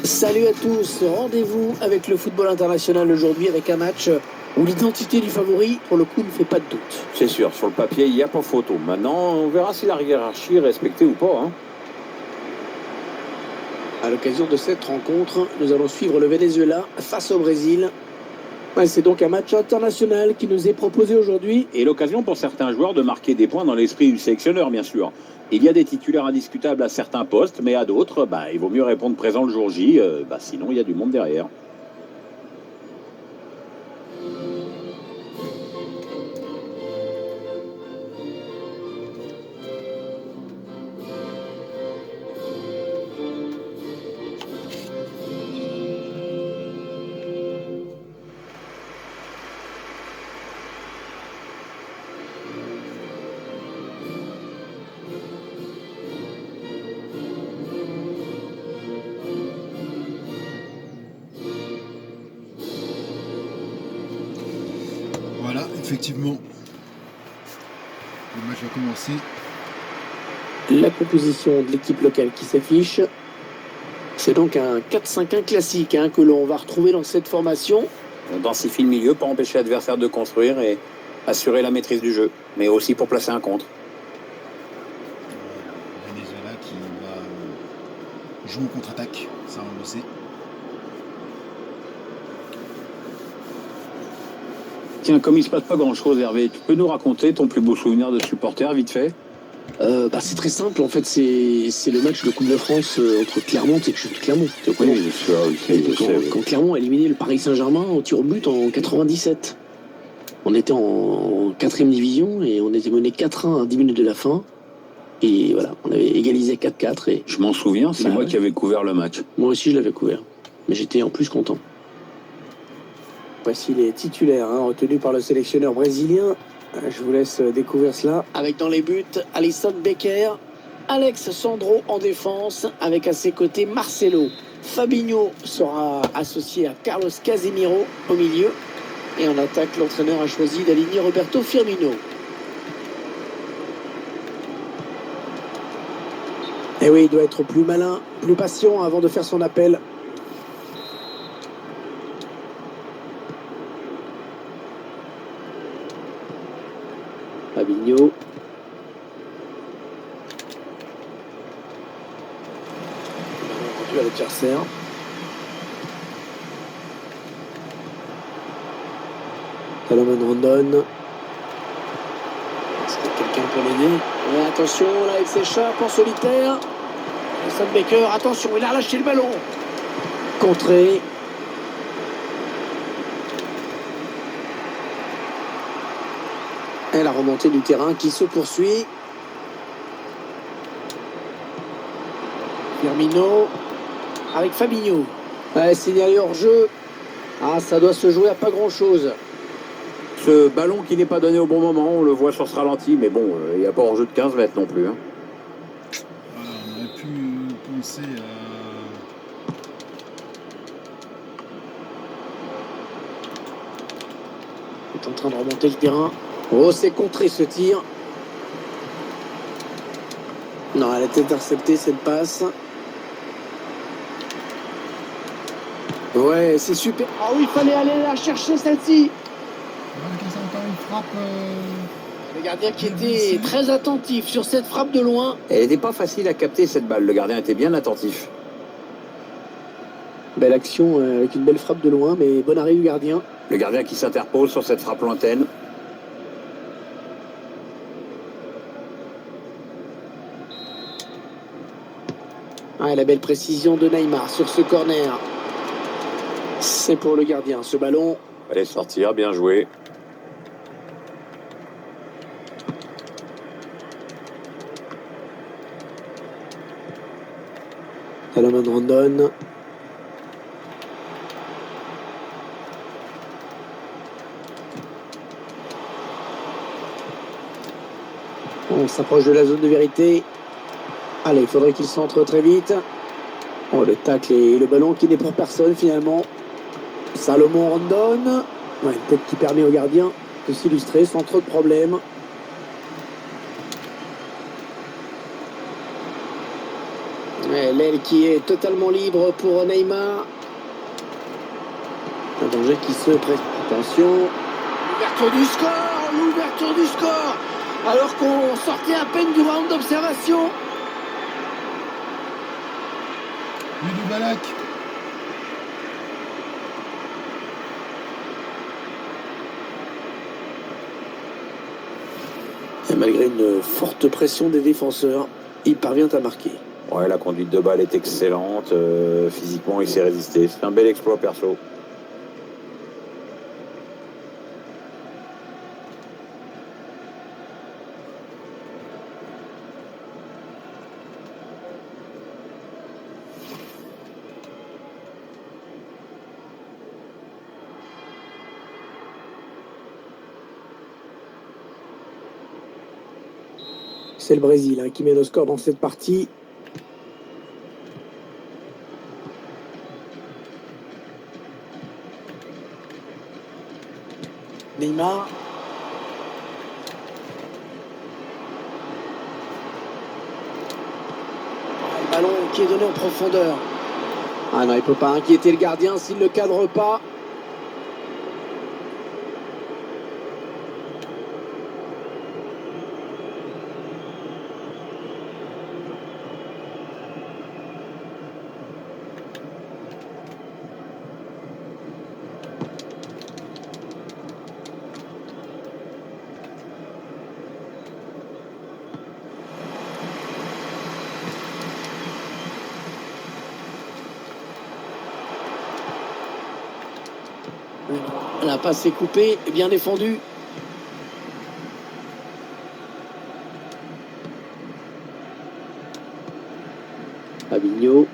Salut à tous, rendez-vous avec le football international aujourd'hui avec un match où l'identité du favori, pour le coup, ne fait pas de doute. C'est sûr, sur le papier, il n'y a pas photo. Maintenant, on verra si la hiérarchie est respectée ou pas. À l'occasion de cette rencontre, nous allons suivre le Venezuela face au Brésil. Ouais, c'est donc un match international qui nous est proposé aujourd'hui. Et l'occasion pour certains joueurs de marquer des points dans l'esprit du sélectionneur, bien sûr. Il y a des titulaires indiscutables à certains postes, mais à d'autres, il vaut mieux répondre présent le jour J, sinon il y a du monde derrière. Voilà, effectivement, le match va commencer. La composition de l'équipe locale qui s'affiche, c'est donc un 4-5-1 classique que l'on va retrouver dans cette formation. On densifie le milieu pour empêcher l'adversaire de construire et assurer la maîtrise du jeu, mais aussi pour placer un contre. Venezuela qui va jouer en contre-attaque, ça on le sait. Tiens, comme il se passe pas grand-chose, Hervé, tu peux nous raconter ton plus beau souvenir de supporter, vite fait? C'est très simple, en fait, c'est le match de Coupe de France entre Clermont et Clermont. Oui, Quand Clermont a éliminé le Paris Saint-Germain au tir au but en 97. On était en 4e division et on était mené 4-1 à 10 minutes de la fin. Et voilà, on avait égalisé 4-4. Et je m'en souviens, c'est moi qui avais couvert le match. Moi aussi, je l'avais couvert. Mais j'étais en plus content. Voici les titulaires retenus par le sélectionneur brésilien. Je vous laisse découvrir cela. Avec dans les buts, Alisson Becker, Alex Sandro en défense, avec à ses côtés Marcelo. Fabinho sera associé à Carlos Casemiro au milieu. Et en attaque, l'entraîneur a choisi d'aligner Roberto Firmino. Et oui, il doit être plus malin, plus patient avant de faire son appel. Fabinho. Rendu à l'adversaire. Salomon Rondon. Est-ce qu'il y a quelqu'un pour l'aider? Ouais, attention, là il s'échappe en solitaire. Alisson Becker, attention, il a relâché le ballon. Contré. Et la remontée du terrain qui se poursuit. Firmino avec Fabinho. Ouais, signalé hors jeu. Ça doit se jouer à pas grand chose. Ce ballon qui n'est pas donné au bon moment, on le voit sur ce ralenti, mais bon, il n'y a pas hors jeu de 15 mètres non plus. Voilà, on aurait pu penser à... Il est en train de remonter le terrain. Oh, c'est contré ce tir. Non, elle a été interceptée cette passe. Ouais, c'est super. Ah oui, il fallait aller la chercher celle-ci. C'est encore une frappe. Le gardien qui était très attentif sur cette frappe de loin. Elle n'était pas facile à capter cette balle, le gardien était bien attentif. Belle action avec une belle frappe de loin, mais bon arrêt du gardien. Le gardien qui s'interpose sur cette frappe lointaine. La belle précision de Neymar sur ce corner. C'est pour le gardien, ce ballon. Allez sortir, bien joué. Salomon Rondon. On s'approche de la zone de vérité. Allez, il faudrait qu'il centre très vite. Oh, le tacle et le ballon qui n'est pour personne finalement. Salomon Rondon. Une tête qui permet au gardien de s'illustrer sans trop de problèmes. Ouais, l'aile qui est totalement libre pour Neymar. Un danger qui se prête. Attention. L'ouverture du score. Alors qu'on sortait à peine du round d'observation. Lui du Balak. Et malgré une forte pression des défenseurs, il parvient à marquer. Ouais, la conduite de balle est excellente. Physiquement, il s'est résisté. C'est un bel exploit perso. C'est le Brésil qui mène au score dans cette partie. Neymar. Le ballon qui est donné en profondeur. Ah non, il ne peut pas inquiéter le gardien s'il ne le cadre pas. La passe est coupée, bien défendue. Fabinho.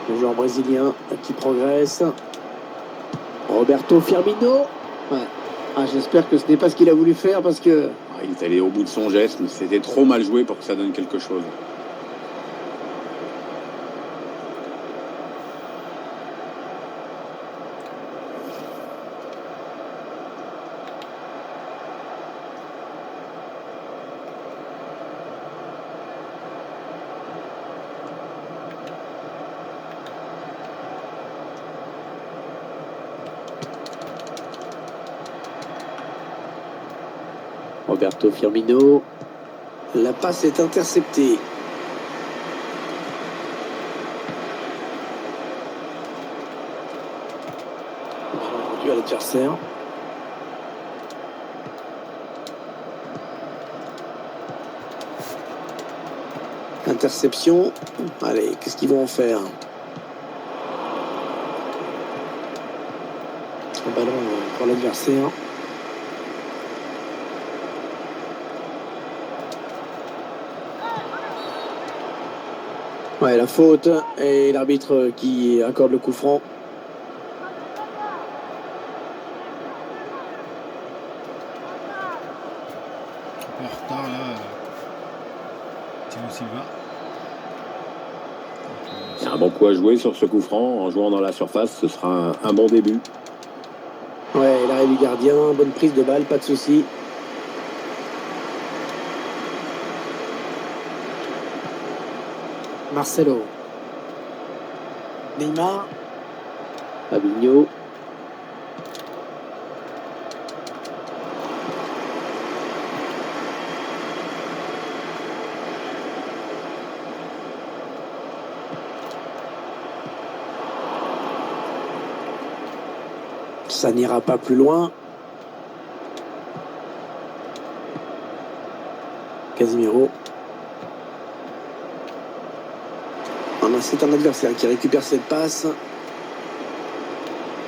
Le joueur brésilien qui progresse. Roberto Firmino. Ouais. Ah, j'espère que ce n'est pas ce qu'il a voulu faire parce que... Il est allé au bout de son geste, mais c'était trop mal joué pour que ça donne quelque chose. Roberto Firmino. La passe est interceptée. Ballon rendu à l'adversaire. Interception. Allez, qu'est-ce qu'ils vont en faire? Un ballon pour l'adversaire. Ouais, la faute et l'arbitre qui accorde le coup franc. Un peu en retard là. Thiago Silva. Il y a un bon coup à jouer sur ce coup franc. En jouant dans la surface, ce sera un bon début. Ouais, l'arrêt du gardien, bonne prise de balle, pas de souci. Marcelo. Neymar. Fabinho. Ça n'ira pas plus loin. Casemiro. C'est un adversaire qui récupère cette passe.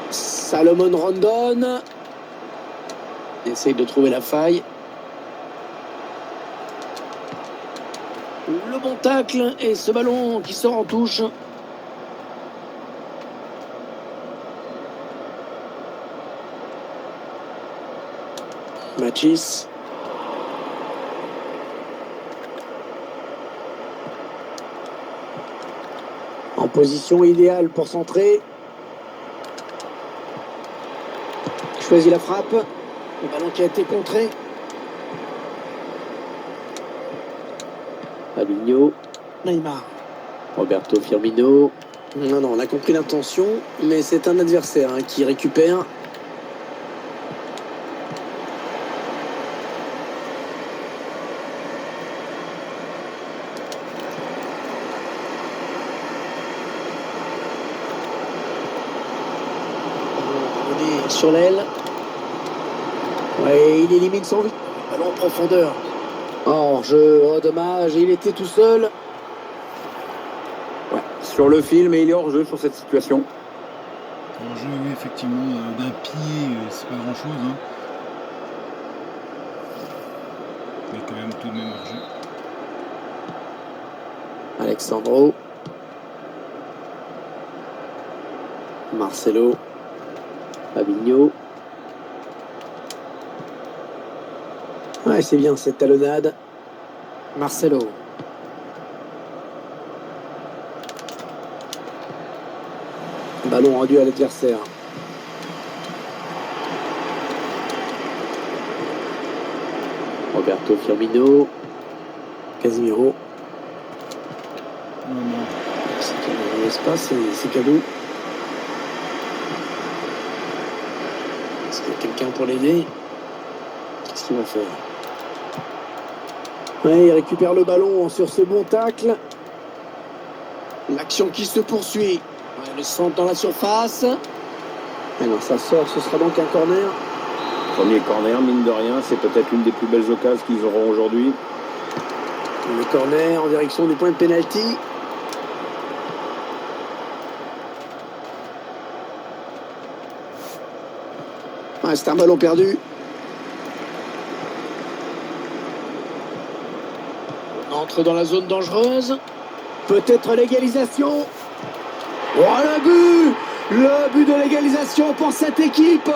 Salomon Rondon. Il essaye de trouver la faille. Le bon tacle et ce ballon qui sort en touche. Machis. En position idéale pour centrer. Choisit la frappe. Le ballon qui a été contré. Fabinho. Neymar. Roberto Firmino. Non, on a compris l'intention, mais c'est un adversaire qui récupère. On est sur l'aile. Ouais, il élimine son but. Ballon en profondeur. Hors-jeu, oh dommage, il était tout seul. Ouais, sur le film, et il est hors-jeu sur cette situation. Hors-jeu, oui, effectivement, d'un pied, c'est pas grand-chose. Hein. Mais quand même tout de même hors-jeu. Alexandro. Marcelo. Fabinho. Ouais, c'est bien cette talonnade. Marcelo. Ballon rendu à l'adversaire. Roberto Firmino. Casemiro. C'est dans l'espace, c'est cadeau. Est-ce qu'il y a quelqu'un pour l'aider? Qu'est-ce qu'il va faire? Ouais, il récupère le ballon sur ce bon tacle. L'action qui se poursuit. Ouais, le centre dans la surface. Et non, ça sort, ce sera donc un corner. Premier corner, mine de rien, c'est peut-être l'une des plus belles occasions qu'ils auront aujourd'hui. Le corner en direction du point de pénalty. Ouais, c'est un ballon perdu. On entre dans la zone dangereuse. Peut-être l'égalisation. Oh, le but de l'égalisation pour cette équipe.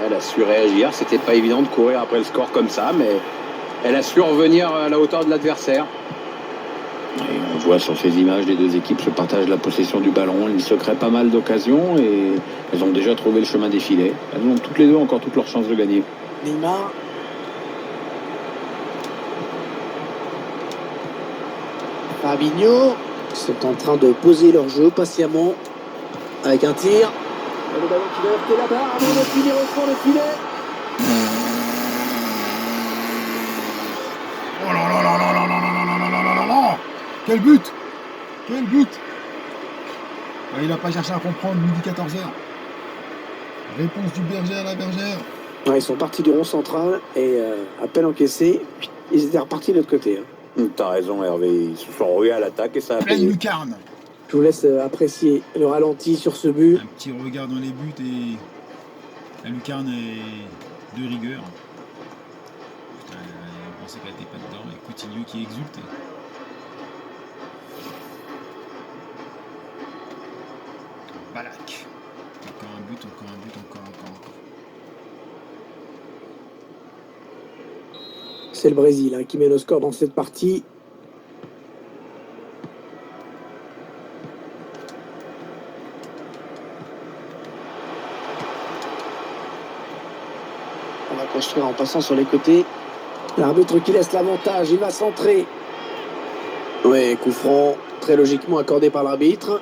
Elle a su réagir, c'était pas évident de courir après le score comme ça, mais elle a su revenir à la hauteur de l'adversaire. Et on voit sur ces images, les deux équipes se partagent la possession du ballon. Il se crée pas mal d'occasions et elles ont déjà trouvé le chemin des filets. Elles ont toutes les deux encore toutes leurs chances de gagner. Neymar. Fabinho. Sont en train de poser leur jeu patiemment. Avec un tir. Et le ballon qui va heurter la barre avant de finir au fond le filet. Oh là là là là là là là là là là là là là. Quel but! Quel but! Il n'a pas cherché à comprendre, midi 14h. Réponse du berger à la bergère. Ouais, ils sont partis du rond central et à peine encaissés, ils étaient repartis de l'autre côté. T'as raison Hervé, ils se sont rués à l'attaque et ça a Pleine payé. lucarne. Je vous laisse apprécier le ralenti sur ce but. Un petit regard dans les buts et la lucarne est de rigueur. Putain, on pensait qu'elle n'était pas dedans. Et Coutinho qui exulte. Balak. Encore un but, encore un but, encore. C'est le Brésil qui met le score dans cette partie. On va construire en passant sur les côtés. L'arbitre qui laisse l'avantage, il va centrer. Ouais, coup franc, très logiquement accordé par l'arbitre.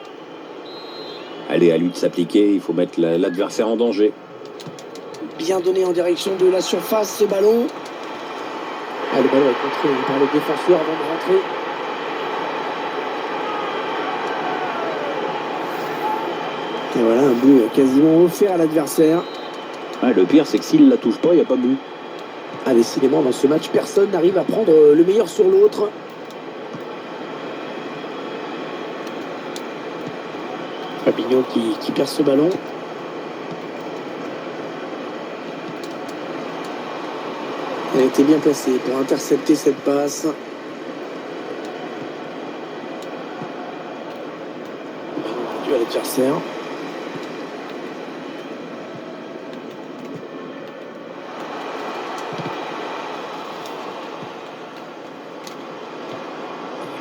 Allez, à lui de s'appliquer, il faut mettre l'adversaire en danger. Bien donné en direction de la surface, ce ballon. Ah, le ballon est contré par le défenseur avant de rentrer. Et voilà, un but quasiment offert à l'adversaire. Ouais, le pire, c'est que s'il ne la touche pas, il n'y a pas de but. Ah, décidément, dans ce match, personne n'arrive à prendre le meilleur sur l'autre. Fabinho qui perd ce ballon. Elle était bien placée pour intercepter cette passe. Ballon rendu à l'adversaire.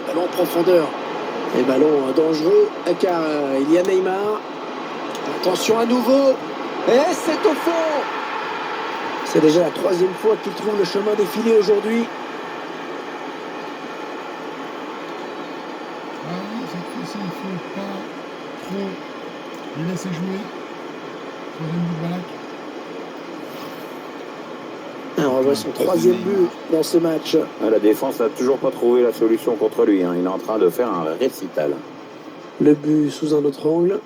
Ballon en profondeur. Et ballon dangereux car il y a Neymar. Attention à nouveau. Et c'est au fond. C'est déjà la 3e fois qu'il trouve le chemin des filets aujourd'hui. Cette fois-ci, il ne faut pas trop les laisser jouer. 3e but de Ballack. On revoit son 3e but dans ce match. La défense n'a toujours pas trouvé la solution contre lui. Il est en train de faire un récital. Le but sous un autre angle.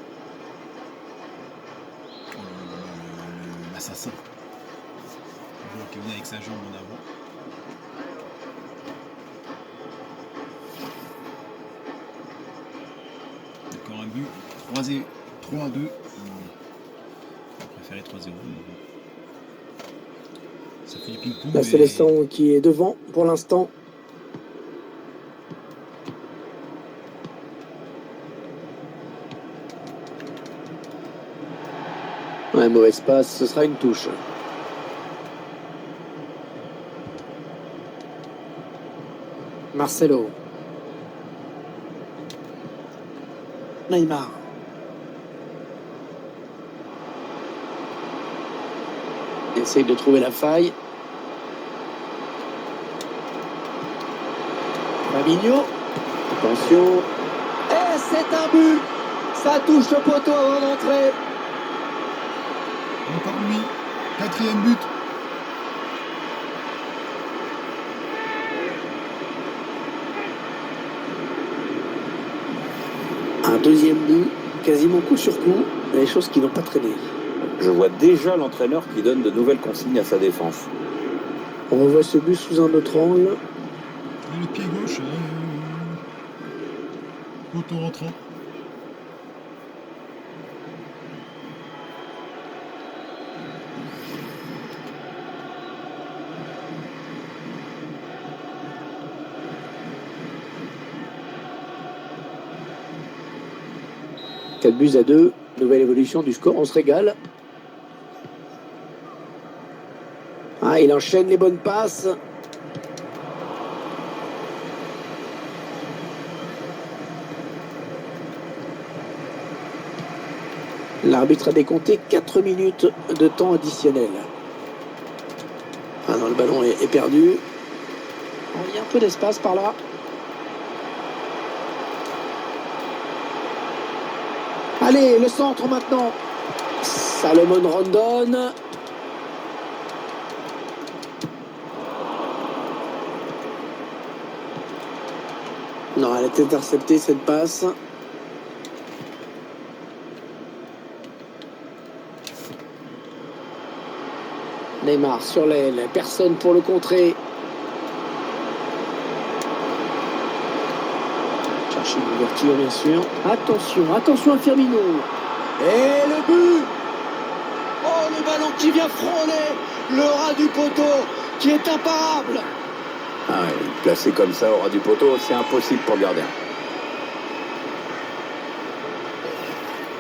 L'assassin. Le joueur qui venait avec sa jambe en avant. Encore un but. 3-2. On préférait 3-0. Ça fait du ping-pong. La Célestin qui est devant pour l'instant. Ouais, mauvaise passe, ce sera une touche. Marcelo. Neymar. Il essaye de trouver la faille. Fabinho. Attention. Et c'est un but. Ça touche le poteau avant d'entrer. Encore lui. 4e but. Un 2e but, quasiment coup sur coup, des choses qui n'ont pas traîné. Je vois déjà l'entraîneur qui donne de nouvelles consignes à sa défense. On revoit ce but sous un autre angle. Et le pied gauche. Poteau rentrant. Quatre buts à 2, nouvelle évolution du score, on se régale. Ah, il enchaîne les bonnes passes. L'arbitre a décompté 4 minutes de temps additionnel. Ah non, le ballon est perdu. Oh, il y a un peu d'espace par là. Allez, le centre maintenant. Salomon Rondon. Non, elle est interceptée cette passe. Neymar sur l'aile, personne pour le contrer. Chercher une ouverture bien sûr. Attention à Firmino. Et le but. Oh, le ballon qui vient frôler le ras du poteau qui est imparable. Ah, placé comme ça au ras du poteau, c'est impossible pour le gardien.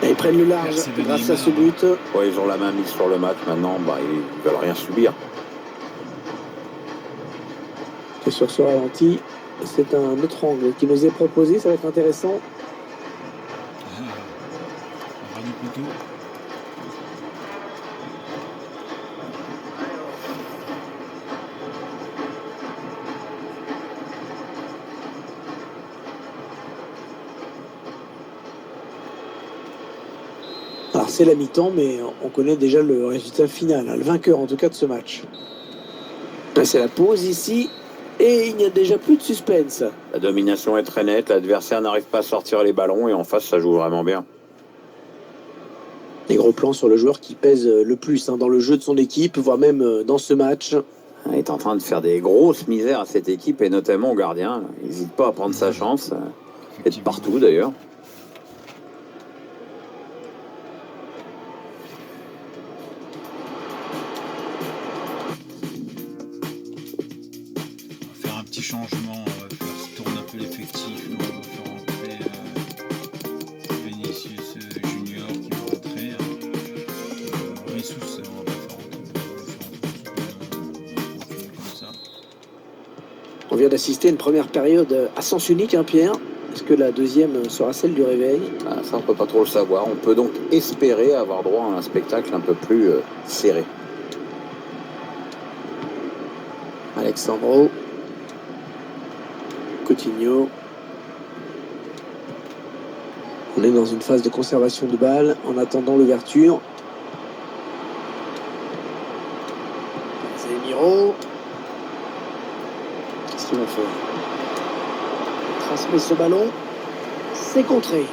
Et ils prennent le large grâce à ce but. Ouais, ils ont la main mise sur le match maintenant, ils veulent rien subir. Et sur ce ralenti, c'est un autre angle qui nous est proposé, ça va être intéressant. Ras du poteau. Alors c'est la mi-temps, mais on connaît déjà le résultat final, le vainqueur en tout cas de ce match. C'est la pause ici, et il n'y a déjà plus de suspense. La domination est très nette, l'adversaire n'arrive pas à sortir les ballons, et en face ça joue vraiment bien. Les gros plans sur le joueur qui pèse le plus dans le jeu de son équipe, voire même dans ce match. Il est en train de faire des grosses misères à cette équipe, et notamment au gardien. Il n'hésite pas à prendre sa chance, et de partout d'ailleurs. Petit changement, faire tourner un peu l'effectif, on va faire rentrer Vinicius Junior qui va rentrer, Ressus on va faire rentrer comme ça. On vient d'assister à une première période à sens unique, Pierre. Est-ce que la deuxième sera celle du réveil? Ça on peut pas trop le savoir, on peut donc espérer avoir droit à un spectacle un peu plus serré. Alexandro. Coutinho. On est dans une phase de conservation de balle en attendant l'ouverture. Casemiro. Qu'est-ce qu'il va faire? Il transmet ce ballon. C'est contré.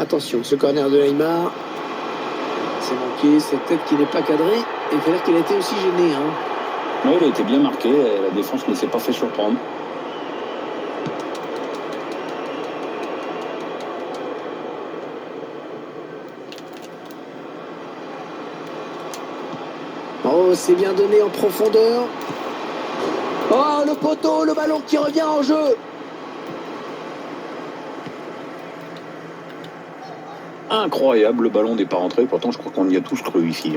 Attention, ce corner de Neymar. C'est manqué, c'est peut-être qu'il n'est pas cadré. Et il faut dire qu'il a été aussi gêné. Oui, il a été bien marqué. La défense ne s'est pas fait surprendre. Oh, c'est bien donné en profondeur. Oh, le poteau, le ballon qui revient en jeu. Incroyable, le ballon n'est pas rentré. Pourtant, je crois qu'on y a tous cru ici.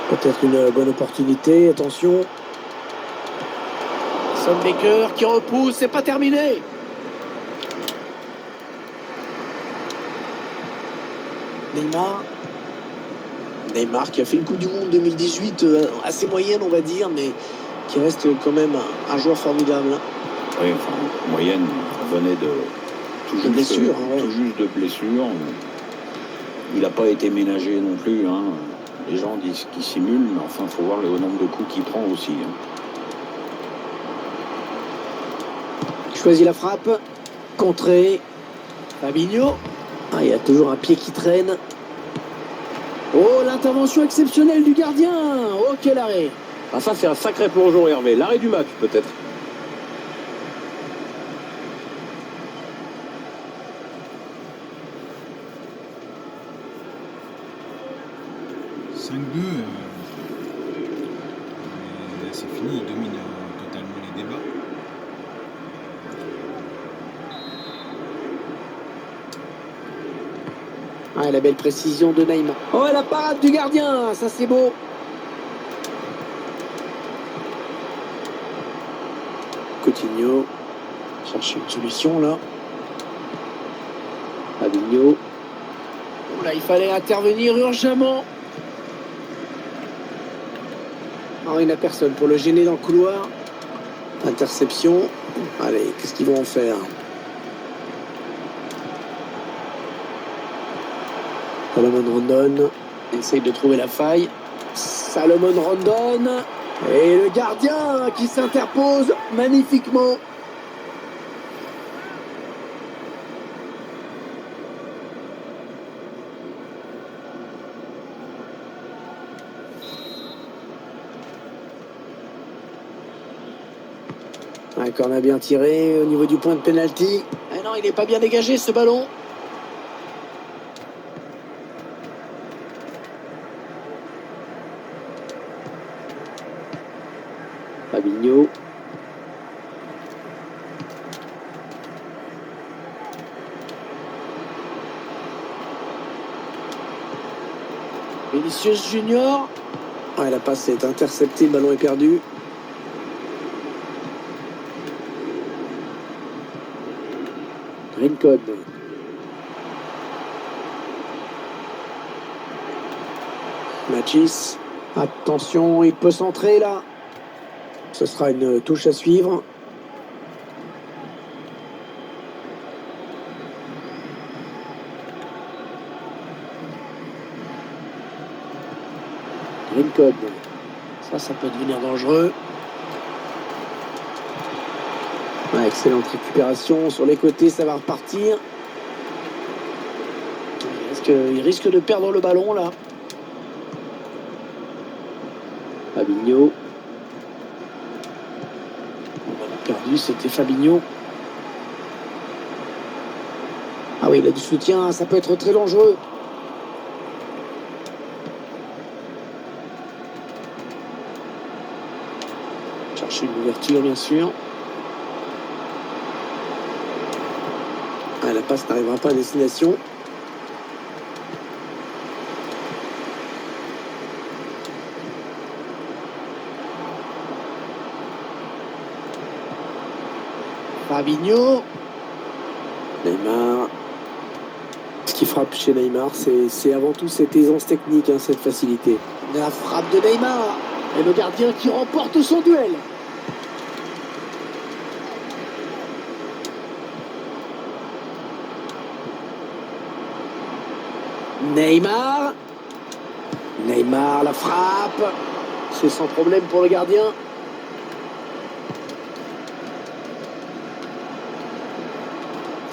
Peut-être une bonne opportunité, attention. Son Baker qui repousse, c'est pas terminé. Neymar qui a fait une Coupe du Monde 2018 assez moyenne, on va dire, mais qui reste quand même un joueur formidable. Oui, enfin, moyenne, on venait de tout juste de blessure. Il n'a pas été ménagé non plus. Les gens disent qu'il simule, mais enfin, il faut voir le nombre de coups qu'il prend aussi. Choisit la frappe. Contré. Fabinho. Il y a toujours un pied qui traîne. Oh, l'intervention exceptionnelle du gardien. Oh, quel arrêt. Ça, c'est un sacré plongeon, Hervé. L'arrêt du match, peut-être. C'est fini, il domine totalement les débats. La belle précision de Neymar. Oh, la parade du gardien, ça c'est beau. Coutinho cherche une solution là. Fabinho. Oh là, il fallait intervenir urgemment. Il n'y a personne pour le gêner dans le couloir. Interception. Allez, qu'est-ce qu'ils vont en faire? Salomon Rondon essaye de trouver la faille. Salomon Rondon. Et le gardien qui s'interpose magnifiquement. Un corner bien tiré au niveau du point de pénalty. Non, il n'est pas bien dégagé ce ballon. Fabinho. Vinicius Junior. La passe est interceptée, le ballon est perdu. Rincon. Machis. Attention, il peut centrer là. Ce sera une touche à suivre. Rincon. Ça peut devenir dangereux. Excellente récupération sur les côtés, ça va repartir. Il risque de perdre le ballon là. Fabinho. On a perdu, c'était Fabinho. Oui, il a du soutien, ça peut être très dangereux. Chercher une ouverture bien sûr. Ah, la passe n'arrivera pas à destination. Fabinho. Neymar. Ce qui frappe chez Neymar, c'est avant tout cette aisance technique, hein, cette facilité. La frappe de Neymar. Et le gardien qui remporte son duel. Neymar. Neymar, la frappe. C'est sans problème pour le gardien.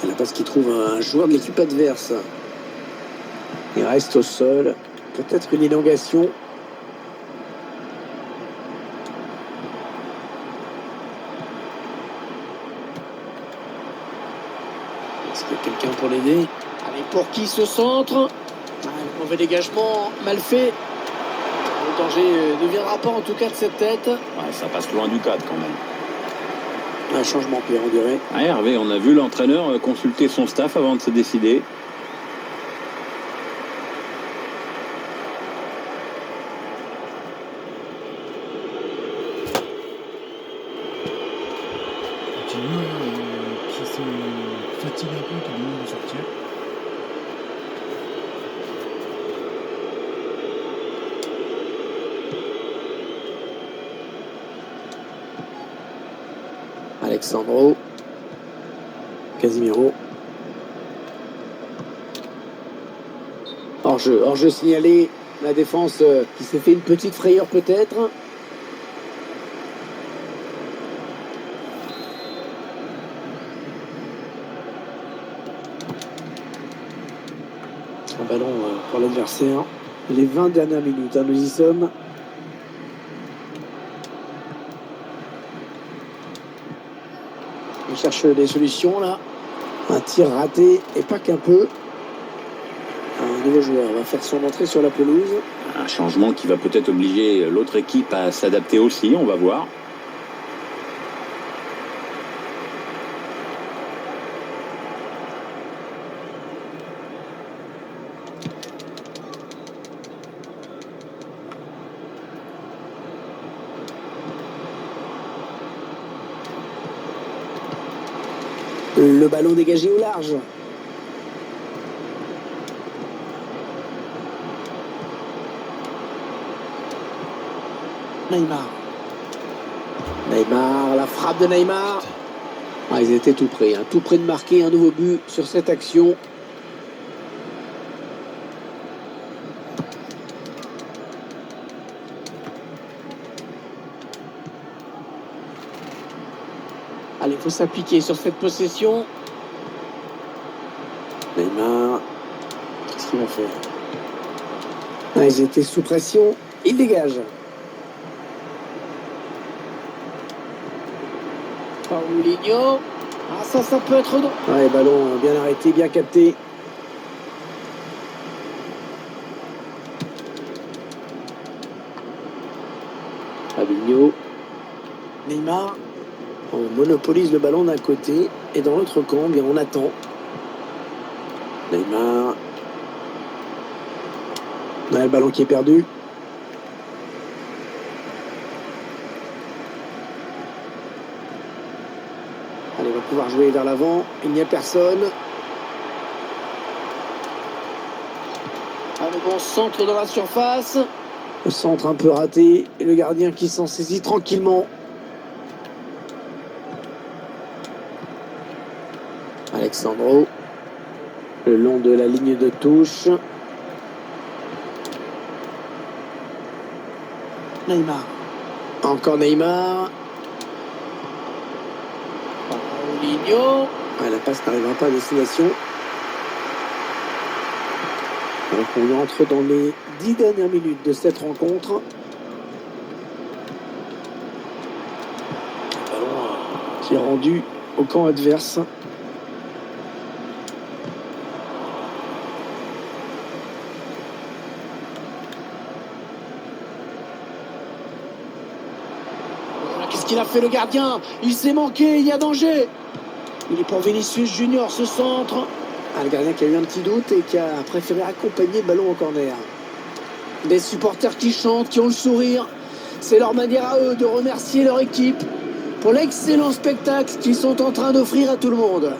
La passe qui trouve un joueur de l'équipe adverse. Il reste au sol. Peut-être une élongation. Est-ce qu'il y a quelqu'un pour l'aider? Allez, pour qui ce centre? Mauvais dégagement, mal fait. Le danger ne viendra pas en tout cas de cette tête. Ouais, ça passe loin du cadre quand même. Un changement, Pierre, on dirait. Ah, Hervé, on a vu l'entraîneur consulter son staff avant de se décider. Coutinho, qui se fatigue un peu, qui demande de sortir. Alexandro. Casemiro. Hors-jeu signalé. La défense qui s'est fait une petite frayeur peut-être. Un ballon pour l'adversaire. Les 20 dernières minutes, hein, nous y sommes. Il cherche des solutions là. Un tir raté et pas qu'un peu. Un nouveau joueur va faire son entrée sur la pelouse. Un changement qui va peut-être obliger l'autre équipe à s'adapter aussi, on va voir. Le ballon dégagé au large. Neymar. Neymar, la frappe de Neymar. Ah, ils étaient tout près, hein, tout près de marquer un nouveau but sur cette action. Allez, il faut s'appliquer sur cette possession. Neymar. Qu'est-ce qu'il va faire? Ah, ils étaient sous pression. Il dégage. Paulinho. Ah, ça peut être... Ouais, ballon bien arrêté, bien capté. Fabinho. Neymar. On monopolise le ballon d'un côté et dans l'autre camp, bien on attend. Neymar. Ouais, le ballon qui est perdu. Allez, on va pouvoir jouer vers l'avant. Il n'y a personne. Ah, le bon centre dans la surface. Le centre un peu raté. Et le gardien qui s'en saisit tranquillement. Alexandro. Le long de la ligne de touche. Neymar. Encore Neymar. Paulinho. Ah, la passe n'arrivera pas à destination. Donc on entre dans les 10 dernières minutes de cette rencontre. Le ballon qui est rendu au camp adverse. Qu'est-ce qu'il a fait le gardien? Il s'est manqué, il y a danger. Il est pour Vinicius Junior, ce centre. Le gardien qui a eu un petit doute et qui a préféré accompagner le ballon au corner. Des supporters qui chantent, qui ont le sourire. C'est leur manière à eux de remercier leur équipe pour l'excellent spectacle qu'ils sont en train d'offrir à tout le monde.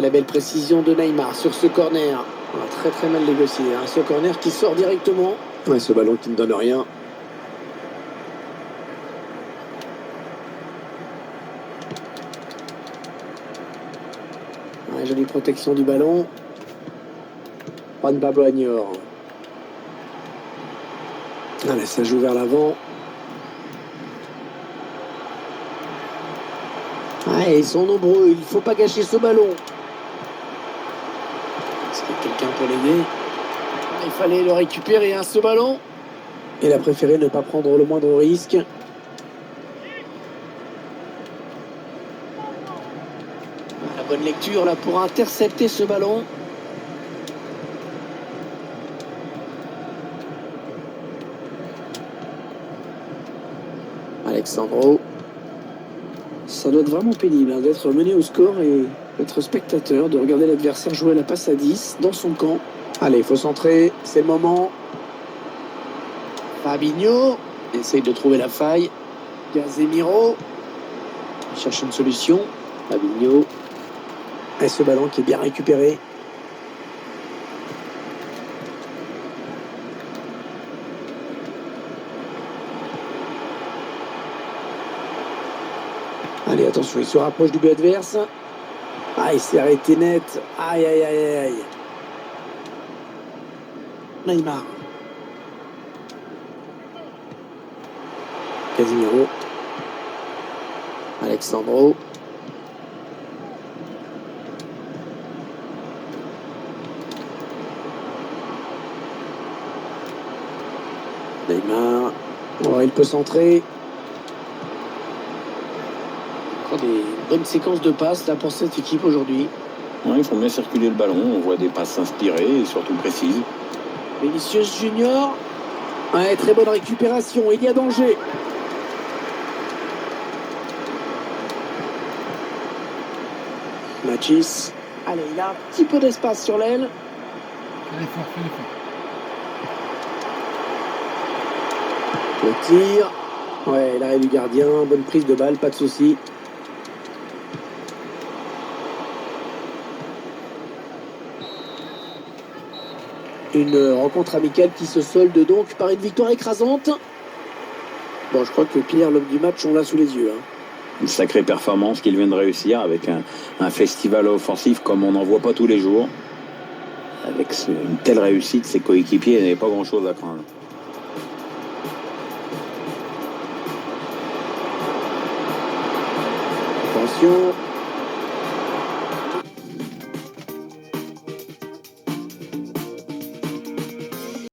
La belle précision de Neymar sur ce corner. Très très mal négocié. Ce corner qui sort directement. Ce ballon qui ne donne rien. Jolie protection du ballon. Juan Pablo Añor. Allez, ça joue vers l'avant. Ils sont nombreux. Il ne faut pas gâcher ce ballon. Est-ce qu'il y a quelqu'un pour l'aider? Il fallait le récupérer, ce ballon. Il a préféré ne pas prendre le moindre risque. La bonne lecture là pour intercepter ce ballon. Alexandro. Ça doit être vraiment pénible d'être mené au score et d'être spectateur, de regarder l'adversaire jouer la passe à 10 dans son camp. Allez, il faut centrer, c'est le moment. Fabinho essaye de trouver la faille. Casemiro cherche une solution. Fabinho. Et ce ballon qui est bien récupéré. Allez, attention, il se rapproche du but adverse. Il s'est arrêté net. Aïe, aïe, aïe, aïe. Neymar. Casemiro. Alexandro. Neymar. Il peut centrer. Des bonnes séquences de passes là pour cette équipe aujourd'hui. Il faut bien circuler le ballon. On voit des passes inspirées et surtout précises. Vinicius Junior. Très bonne récupération. Il y a danger. Machis. Allez, il a un petit peu d'espace sur l'aile. Fais l'effort, fais l'effort. Le tir. L'arrêt du gardien. Bonne prise de balle, pas de souci. Une rencontre amicale qui se solde donc par une victoire écrasante. Je crois que Pierre, l'homme du match, on l'a sous les yeux. Une sacrée performance qu'il vient de réussir avec un festival offensif comme on n'en voit pas tous les jours. Avec une telle réussite, ses coéquipiers n'avaient pas grand-chose à craindre. Attention.